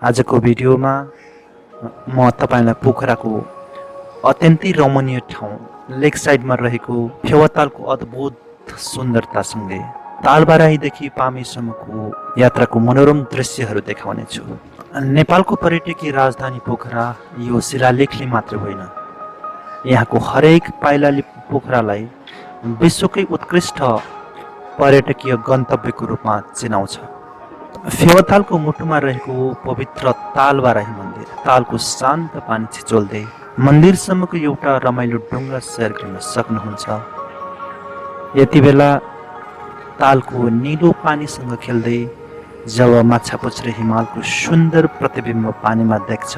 आजको भिडियोमा म तपाईलाई पोखराको अत्यन्तै रमणीय ठाउँ लेक साइडमा रहेको फेवातालको अद्भुत सुन्दरतासँगै तालबाराहीदेखि पामीसम्मको यात्राको मनोरम दृश्यहरू देखाउनेछु। नेपालको पर्यटकीय राजधानी पोखरा यो शिलालेखले मात्र होइन, यहाँको हरेक पाइलाले पोखरालाई विश्वकै उत्कृष्ट पर्यटकीय गन्तव्यको रूपमा चिनाउँछ। फेवातालको मुटुमा रहेको पवित्र तालबाराही मन्दिर, तालको शान्त पानी छिचोल्दै मन्दिरसम्मको एउटा रमाइलो डुङ्गा सैर गर्न सक्नुहुन्छ। यति बेला तालको निलो पानीसँग खेल्दै जब माछापुच्छ्रे हिमालको सुन्दर प्रतिबिम्ब पानीमा देख्छ,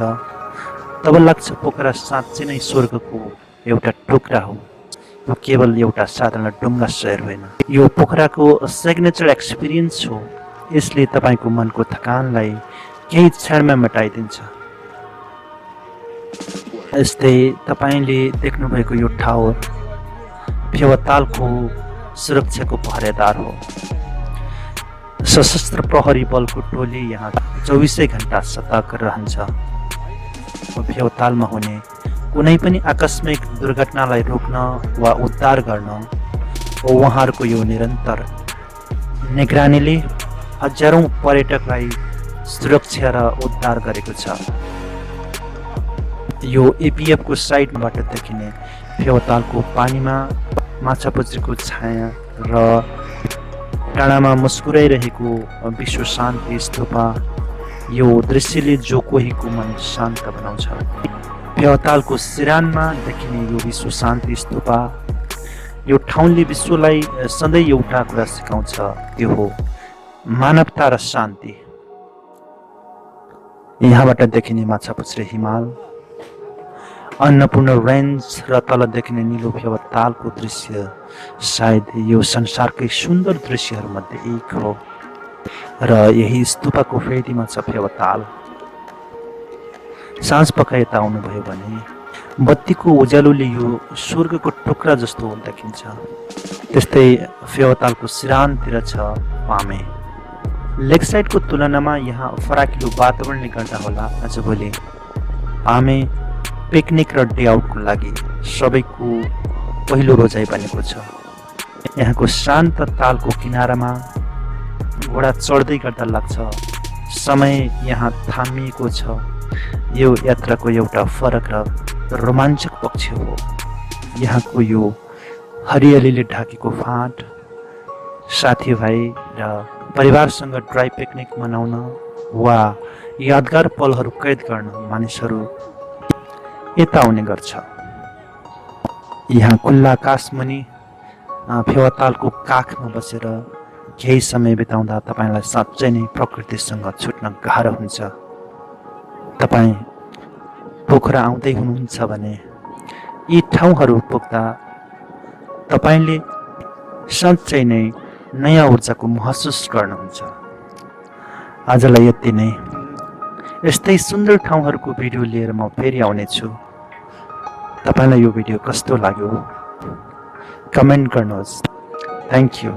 तब लाग्छ पोखरा साँच्चै नै स्वर्गको एउटा टुक्रा हो। यो केवल एउटा साधारण डुङ्गा सैर होइन, यो पोखराको सिग्नेचर एक्सपिरियन्स हो। यसले तपाईको मनको थकानलाई केही क्षणमा मेटाइदिन्छ। यस्तै तपाईले देख्नुभएको यो टावर फेवातालको सुरक्षाको पहरेदार हो। सशस्त्र प्रहरी बलको टोली यहाँ 24 घण्टा सतर्क रहन्छ। फेवातालमा हुने कुनै पनि आकस्मिक दुर्घटनालाई रोक्न वा उद्धार गर्न उहाँहरूको यो निरन्तर निगरानीले हजारौं पर्यटकलाई सुरक्षा र उद्धार गरेको छ। यो एपिएफको साइडबाट देखिने फेवातालको पानीमा माछापुच्छ्रेको छाया र टाढामा मुस्कुराइरहेको विश्व शान्ति स्तूपा, यो दृश्यले जो कोहीको मन शान्त बनाउँछ। फेवातालको सिरानमा देखिने यो विश्व शान्ति स्तूपा, यो ठाउँले विश्वलाई सधैँ एउटा कुरा सिकाउँछ, त्यो हो मानवता र शान्ति। यहाँबाट देखिने माछापुच्छ्रे हिमाल, अन्नपूर्ण रेन्ज र तल देखिने निलो फेवातालको दृश्य सायद यो संसारकै सुन्दर दृश्यहरूमध्ये एक हो। र यही स्तूपको फेदीमा छ फेवाताल। साँझ पख यता आउनुभयो भने बत्तीको उज्यालोले यो स्वर्गको टुक्रा जस्तो देखिन्छ। त्यस्तै फेवातालको सिरानतिर छ पामे। लेक साइडको तुलनामा यहाँ फराकिलो वातावरणले गर्दा होला आजभोलि पामे पिकनिक र डे आउटको लागि सबैको पहिलो रोजाइ बनेको छ। यहाँको शान्त तालको किनारामा घोडा चढ्दै गर्दा लाग्छ समय यहाँ थामिएको छ। यो यात्राको एउटा फरक र रोमाञ्चक पक्ष हो। यहाँको यो हरियालीले ढाकेको फाँट, साथीभाइ र परिवारसँग ड्राई पिकनिक मनाउन वा यादगार पलहरू कैद गर्न मानिसहरू यता आउने गर्छ। यहाँ खुल्ला आकाशमुनि फेवातालको काखमा बसेर केही समय बिताउँदा तपाईलाई साँच्चै नै प्रकृतिसँग छुट्न गाह्रो हुन्छ। तपाईँ पोखरा आउँदै हुनुहुन्छ भने यी ठाउँहरू पुग्दा तपाईले साँच्चै नै नयाँ ऊर्जाको महसुस गर्नुहुन्छ। आजलाई यति नै। यस्तै सुन्दर ठाउँहरूको भिडियो लिएर म फेरि आउनेछु। तपाईलाई यो भिडियो कस्तो लाग्यो कमेन्ट गर्नुहोस्। Thank you.